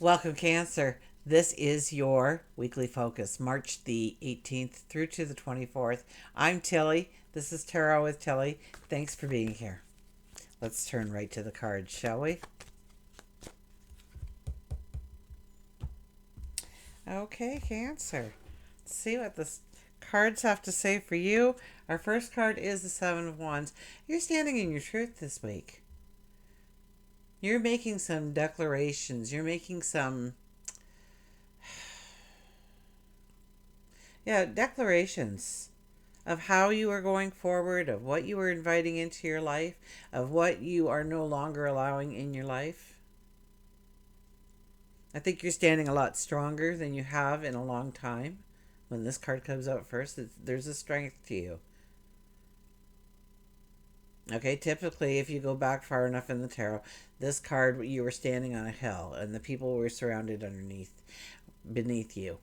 Welcome, Cancer. This is your weekly focus, March the 18th through to the 24th. I'm Tilly. This is Tarot with Tilly. Thanks for being here. Let's turn right to the cards, shall we? Okay, Cancer. Let's see what the cards have to say for you. Our first card is the Seven of Wands. You're standing in your truth this week. You're making some declarations. You're making some declarations of how you are going forward, of what you are inviting into your life, of what you are no longer allowing in your life. I think you're standing a lot stronger than you have in a long time. When this card comes out first, there's a strength to you. Okay, typically, if you go back far enough in the tarot, this card, you were standing on a hill and the people were surrounded beneath you.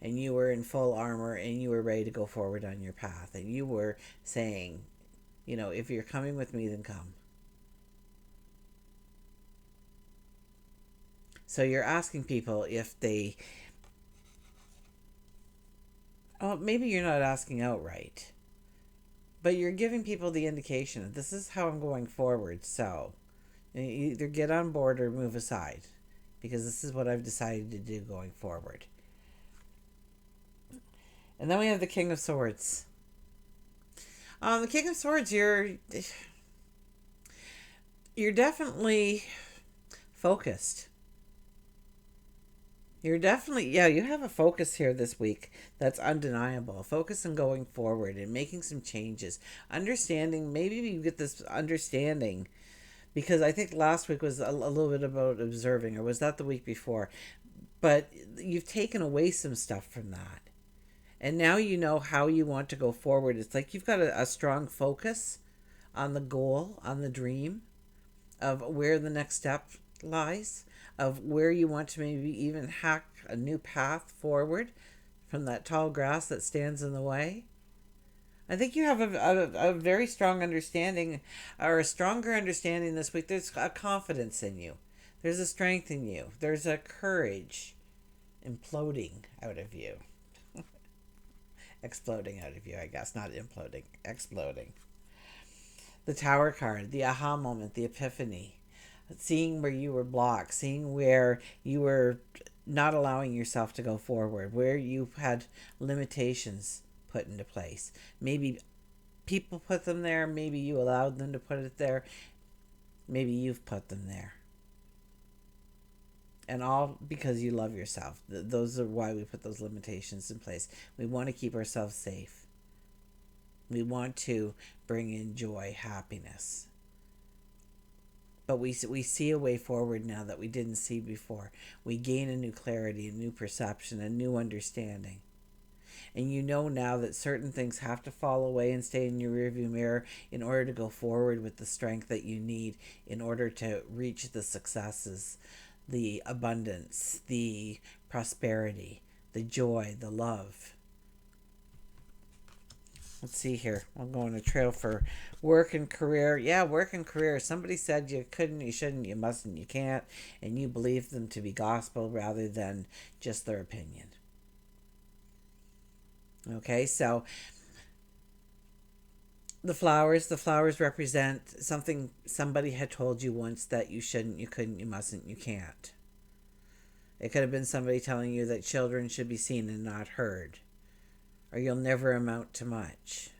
And you were in full armor and you were ready to go forward on your path. And you were saying, if you're coming with me, then come. So you're asking people if they. Oh, maybe you're not asking outright, but you're giving people the indication that this is how I'm going forward. So you either get on board or move aside, because this is what I've decided to do going forward. And then we have the King of Swords. The King of Swords, you're definitely focused. You're definitely, you have a focus here this week that's undeniable. Focus on going forward and making some changes. Understanding, maybe you get this understanding, because I think last week was a little bit about observing, or was that the week before? But you've taken away some stuff from that. And now you know how you want to go forward. It's like you've got a strong focus on the goal, on the dream of where the next step lies, of where you want to maybe even hack a new path forward from that tall grass that stands in the way. I think you have a very strong understanding, or a stronger understanding this week. There's a confidence in you, there's a strength in you, there's a courage imploding out of you. Exploding out of you, I guess, not imploding, exploding. The Tower card, the aha moment, the epiphany, seeing where you were blocked, seeing where you were not allowing yourself to go forward, where you had limitations put into place. Maybe people put them there, maybe you allowed them to put it there, maybe you've put them there. And all because you love yourself. Those are why we put those limitations in place. We want to keep ourselves safe. We want to bring in joy, happiness. But we see a way forward now that we didn't see before. We gain a new clarity, a new perception, a new understanding. And you know now that certain things have to fall away and stay in your rearview mirror in order to go forward with the strength that you need in order to reach the successes, the abundance, the prosperity, the joy, the love. Let's see here. I'm going to trail for work and career. Yeah, work and career. Somebody said you couldn't, you shouldn't, you mustn't, you can't, and you believe them to be gospel rather than just their opinion. Okay, so the flowers represent something somebody had told you once that you shouldn't, you couldn't, you mustn't, you can't. It could have been somebody telling you that children should be seen and not heard, or you'll never amount to much,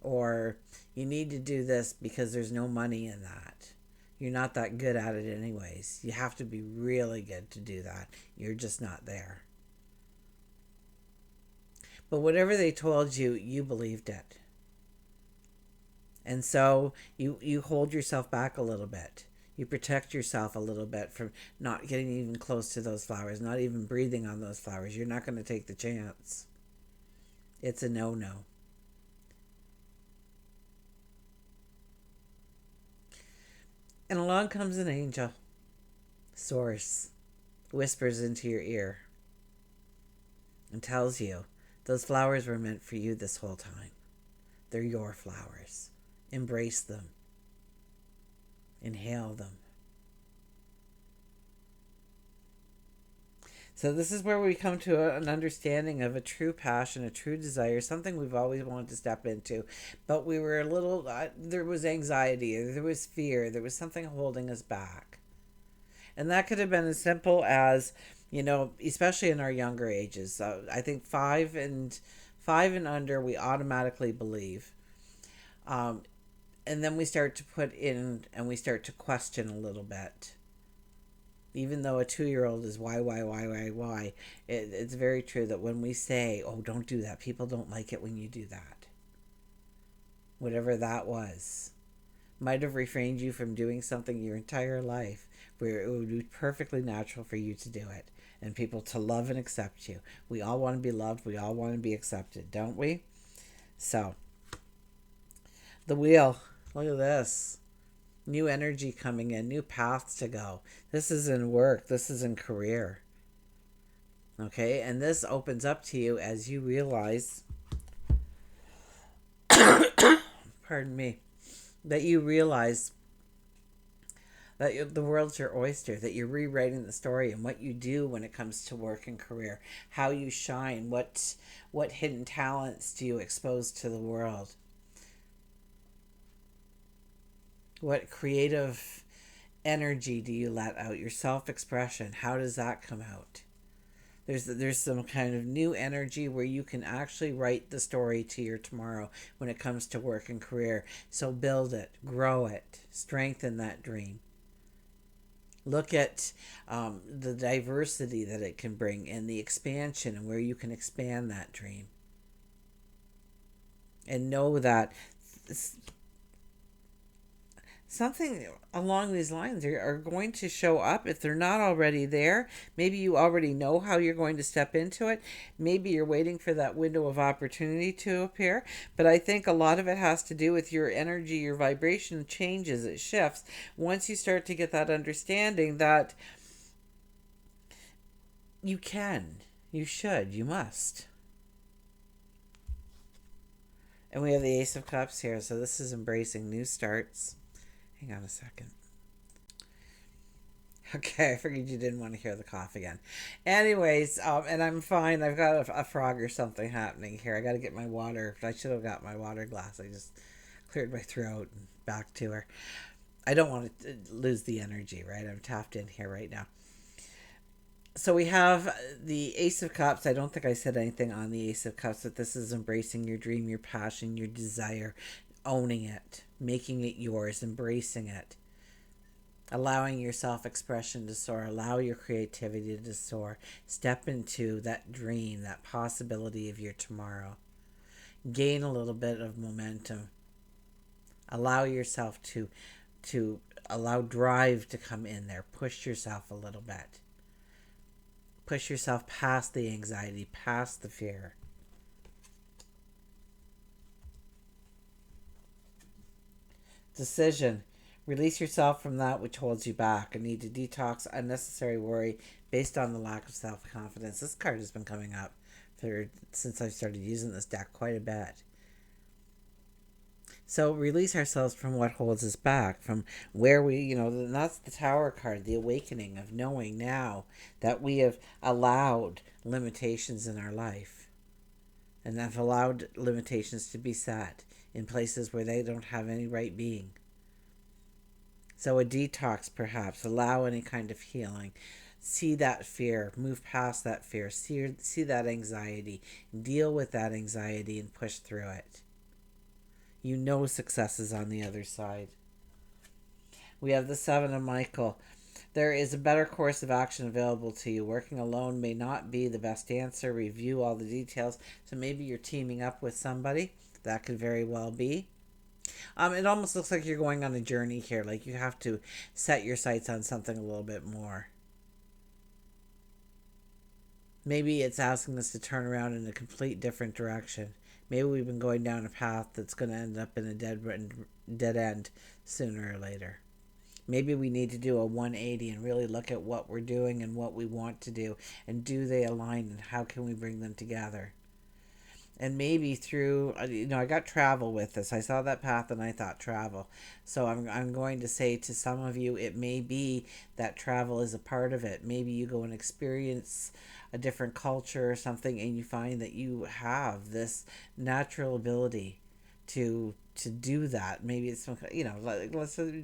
or you need to do this because there's no money in that. You're not that good at it anyways. You have to be really good to do that. You're just not there. But whatever they told you, you believed it. And so you hold yourself back a little bit. You protect yourself a little bit from not getting even close to those flowers, not even breathing on those flowers. You're not going to take the chance. It's a no-no. And along comes an angel. Source whispers into your ear and tells you those flowers were meant for you this whole time. They're your flowers. Embrace them. Inhale them. So this is where we come to an understanding of a true passion, a true desire, something we've always wanted to step into, but we were a little. There was anxiety, there was fear, there was something holding us back, and that could have been as simple as, especially in our younger ages. I think five and under, we automatically believe, um, and then we start to put in and we start to question a little bit. Even though a 2-year-old is why, it's very true that when we say, oh, don't do that, people don't like it when you do that. Whatever that was, might have refrained you from doing something your entire life where it would be perfectly natural for you to do it and people to love and accept you. We all want to be loved. We all want to be accepted, don't we? So, the wheel. Look at this. New energy coming in, new paths to go. This is in work, this is in career. Okay, and this opens up to you as you realize, pardon me, that you realize that the world's your oyster, that you're rewriting the story and what you do when it comes to work and career, how you shine, what hidden talents do you expose to the world, what creative energy do you let out, your self-expression, how does that come out? There's some kind of new energy where you can actually write the story to your tomorrow when it comes to work and career. So build it, grow it, strengthen that dream. Look at the diversity that it can bring and the expansion and where you can expand that dream. And know that something along these lines are going to show up. If they're not already there, maybe you already know how you're going to step into it. Maybe you're waiting for that window of opportunity to appear. But I think a lot of it has to do with your energy, your vibration changes, it shifts. Once you start to get that understanding that you can, you should, you must. And we have the Ace of Cups here, so this is embracing new starts. Hang on a second. Okay, I figured you didn't want to hear the cough again. Anyways, and I'm fine. I've got a frog or something happening here. I got to get my water. I should have got my water glass. I just cleared my throat and back to her. I don't want to lose the energy, right? I'm tapped in here right now. So we have the Ace of Cups. I don't think I said anything on the Ace of Cups, but this is embracing your dream, your passion, your desire, owning it, making it yours, embracing it, allowing your self-expression to soar, allow your creativity to soar, step into that dream, that possibility of your tomorrow, gain a little bit of momentum, allow yourself to allow drive to come in there, push yourself a little bit, push yourself past the anxiety, past the fear. Decision. Release yourself from that which holds you back. A need to detox unnecessary worry based on the lack of self-confidence. This card has been coming up since I started using this deck quite a bit. So release ourselves from what holds us back, from where and that's the Tower card, the awakening of knowing now that we have allowed limitations in our life and have allowed limitations to be set in places where they don't have any right being. So a detox, perhaps, allow any kind of healing. See that fear, move past that fear, see that anxiety, deal with that anxiety and push through it. You know success is on the other side. We have the Seven of Michael. There is a better course of action available to you. Working alone may not be the best answer. Review all the details. So maybe you're teaming up with somebody. That could very well be. It almost looks like you're going on a journey here. Like you have to set your sights on something a little bit more. Maybe it's asking us to turn around in a complete different direction. Maybe we've been going down a path that's going to end up in a dead end sooner or later. Maybe we need to do a 180 and really look at what we're doing and what we want to do, and do they align, and how can we bring them together? And maybe through, I got travel with this. I saw that path and I thought travel. So I'm going to say to some of you, it may be that travel is a part of it. Maybe you go and experience a different culture or something, and you find that you have this natural ability to do that. Maybe it's some, like, let's say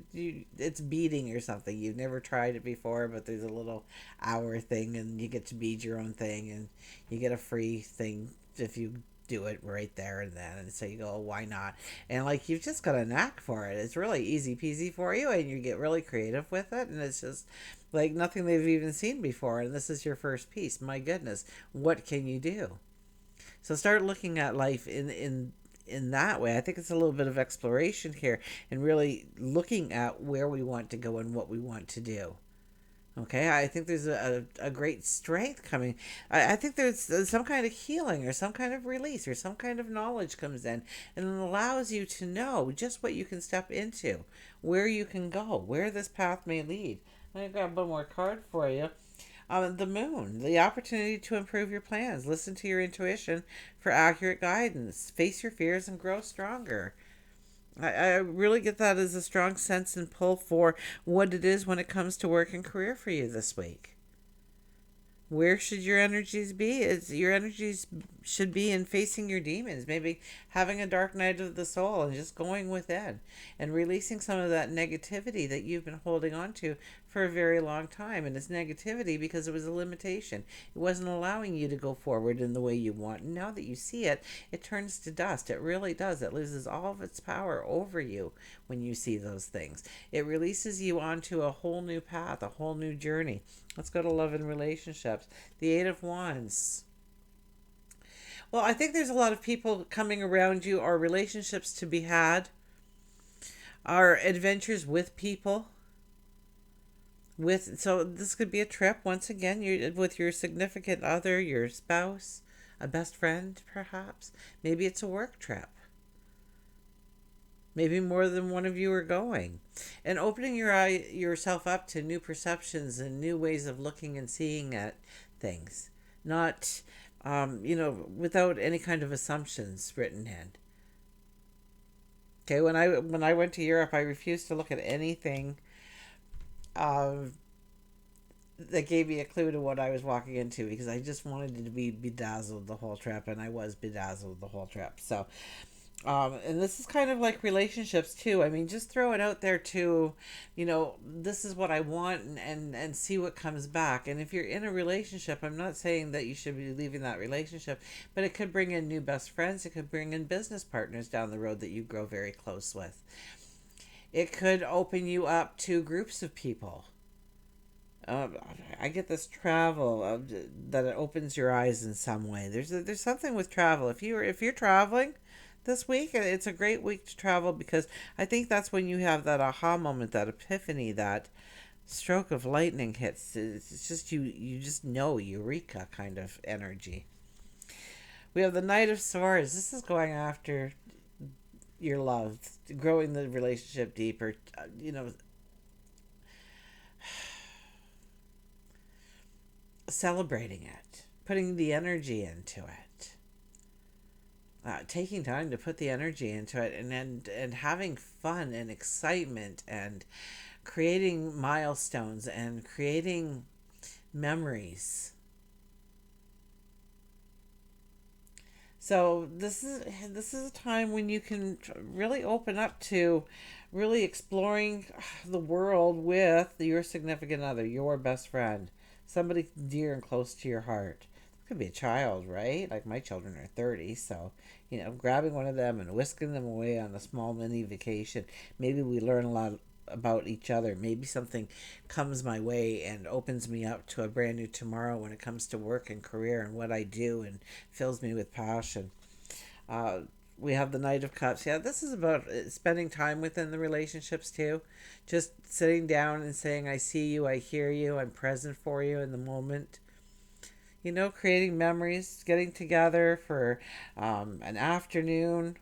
it's beading or something. You've never tried it before, but there's a little hour thing, and you get to bead your own thing, and you get a free thing if you do it right there and then. And so you go, oh, why not? And like, you've just got a knack for it. It's really easy peasy for you, and you get really creative with it, and it's just like nothing they've even seen before. And this is your first piece. My goodness, what can you do? So start looking at life in that way. I think it's a little bit of exploration here, and really looking at where we want to go and what we want to do. Okay, I think there's a great strength coming. I think there's some kind of healing or some kind of release or some kind of knowledge comes in, and it allows you to know just what you can step into, where you can go, where this path may lead. I've got one more card for you. The moon, the opportunity to improve your plans. Listen to your intuition for accurate guidance. Face your fears and grow stronger. I really get that as a strong sense and pull for what it is when it comes to work and career for you this week. Where should your energies be? Your energies should be in facing your demons, maybe having a dark night of the soul and just going within and releasing some of that negativity that you've been holding on to for a very long time. And it's negativity because it was a limitation. It wasn't allowing you to go forward in the way you want. And now that you see it, it turns to dust. It really does. It loses all of its power over you when you see those things. It releases you onto a whole new path, a whole new journey. Let's go to love and relationships. The Eight of Wands. Well, I think there's a lot of people coming around you, or relationships to be had, or adventures with people. So this could be a trip once again. You with your significant other, your spouse, a best friend, perhaps. Maybe it's a work trip. Maybe more than one of you are going. And opening yourself up to new perceptions and new ways of looking and seeing at things. Not, without any kind of assumptions written in. Okay, when I went to Europe, I refused to look at anything that gave me a clue to what I was walking into, because I just wanted to be bedazzled the whole trip, and I was bedazzled the whole trip. So and this is kind of like relationships too. I mean, just throw it out there too. This is what I want, and see what comes back. And if you're in a relationship, I'm not saying that you should be leaving that relationship, but it could bring in new best friends. It could bring in business partners down the road that you grow very close with. It could open you up to groups of people. I get this travel that it opens your eyes in some way. There's something with travel. If you're traveling this week, it's a great week to travel, because I think that's when you have that aha moment, that epiphany, that stroke of lightning hits. It's just you just know, eureka kind of energy. We have the Knight of Swords. This is going after your love, growing the relationship deeper. Celebrating it, putting the energy into it. Taking time to put the energy into it, and having fun and excitement, and creating milestones and creating memories. So this is a time when you can really open up to really exploring the world with your significant other, your best friend, somebody dear and close to your heart. It could be a child, right? Like, my children are 30, so grabbing one of them and whisking them away on a small mini vacation. Maybe we learn a lot about each other. Maybe something comes my way and opens me up to a brand new tomorrow when it comes to work and career and what I do, and fills me with passion. Uh, we have the Knight of Cups. Yeah, this is about spending time within the relationships too. Just sitting down and saying, I see you, I hear you, I'm present for you in the moment. Creating memories, getting together for an afternoon,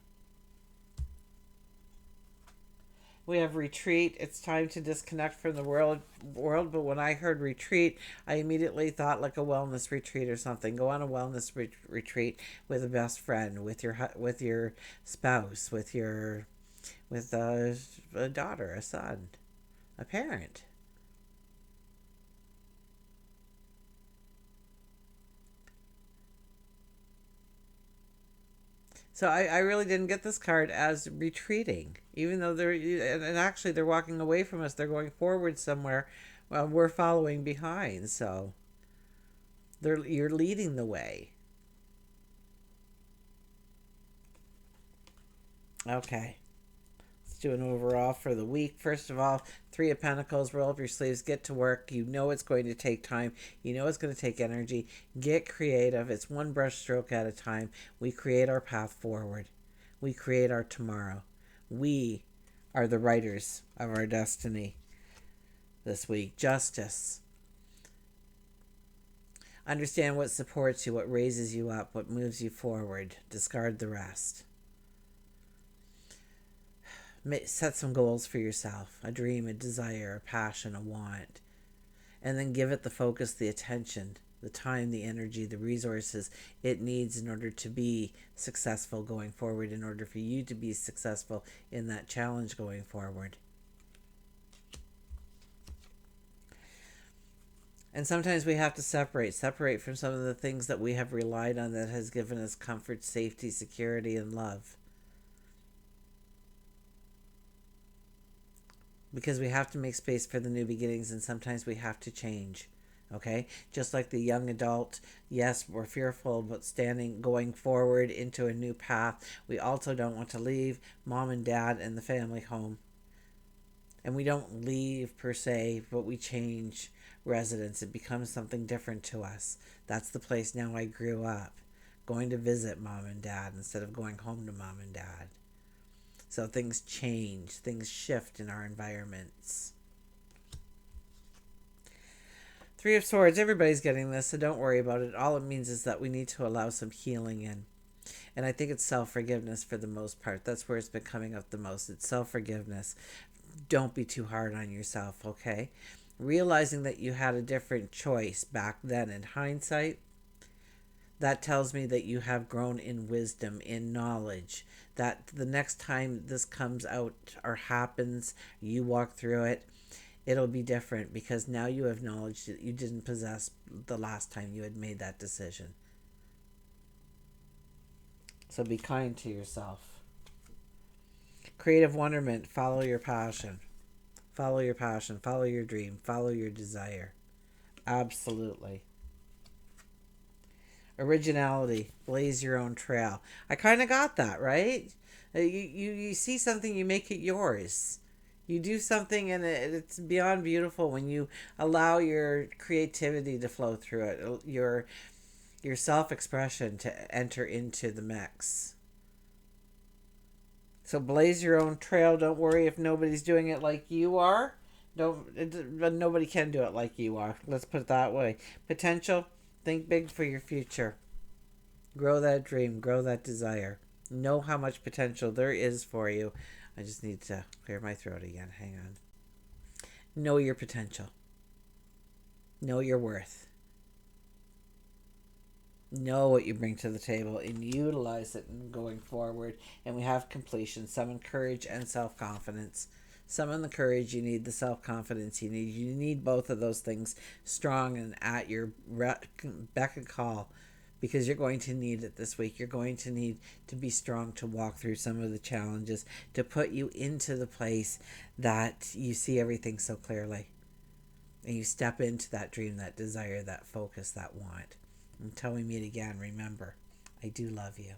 We have retreat. It's time to disconnect from the world. But when I heard retreat, I immediately thought like a wellness retreat or something. Go on a wellness retreat with a best friend, with your spouse, with a daughter, a son, a parent. So I really didn't get this card as retreating, even though and actually they're walking away from us. They're going forward somewhere. Well, we're following behind. So you're leading the way. Okay. Let's do an overall for the week. First of all, Three of Pentacles, roll up your sleeves, get to work. You know it's going to take time. You know it's going to take energy. Get creative. It's one brush stroke at a time. We create our path forward. We create our tomorrow. We are the writers of our destiny this week. Justice. Understand what supports you, what raises you up, what moves you forward. Discard the rest. Set some goals for yourself, a dream, a desire, a passion, a want, and then give it the focus, the attention, the time, the energy, the resources it needs in order to be successful going forward, in order for you to be successful in that challenge going forward. And sometimes we have to separate from some of the things that we have relied on that has given us comfort, safety, security, and love. Because we have to make space for the new beginnings, and sometimes we have to change. Okay, just like the young adult, yes, we're fearful about going forward into a new path. We also don't want to leave mom and dad and the family home. And we don't leave per se, but we change residence. It becomes something different to us. That's the place now I grew up, going to visit mom and dad instead of going home to mom and dad. So things change, things shift in our environments. Three of Swords, everybody's getting this, so don't worry about it. All it means is that we need to allow some healing in. And I think it's self-forgiveness for the most part. That's where it's been coming up the most. It's self-forgiveness. Don't be too hard on yourself, okay? Realizing that you had a different choice back then in hindsight, that tells me that you have grown in wisdom, in knowledge, that the next time this comes out or happens, you walk through it, it'll be different because now you have knowledge that you didn't possess the last time you had made that decision. So be kind to yourself. Creative wonderment, follow your passion. Follow your passion, follow your dream, follow your desire. Absolutely. Originality, blaze your own trail. I kind of got that, right? You see something, you make it yours. You do something and it's beyond beautiful when you allow your creativity to flow through it, your self-expression to enter into the mix. So blaze your own trail. Don't worry if nobody's doing it like you are. Nobody can do it like you are. Let's put it that way. Potential, think big for your future. Grow that dream, grow that desire. Know how much potential there is for you. I just need to clear my throat again. Hang on. Know your potential. Know your worth. Know what you bring to the table and utilize it in going forward. And we have completion. Summon courage and self-confidence. Summon the courage you need, the self-confidence you need. You need both of those things strong and at your beck and call, because you're going to need it this week. You're going to need to be strong to walk through some of the challenges, to put you into the place that you see everything so clearly. And you step into that dream, that desire, that focus, that want. Until we meet again, remember, I do love you.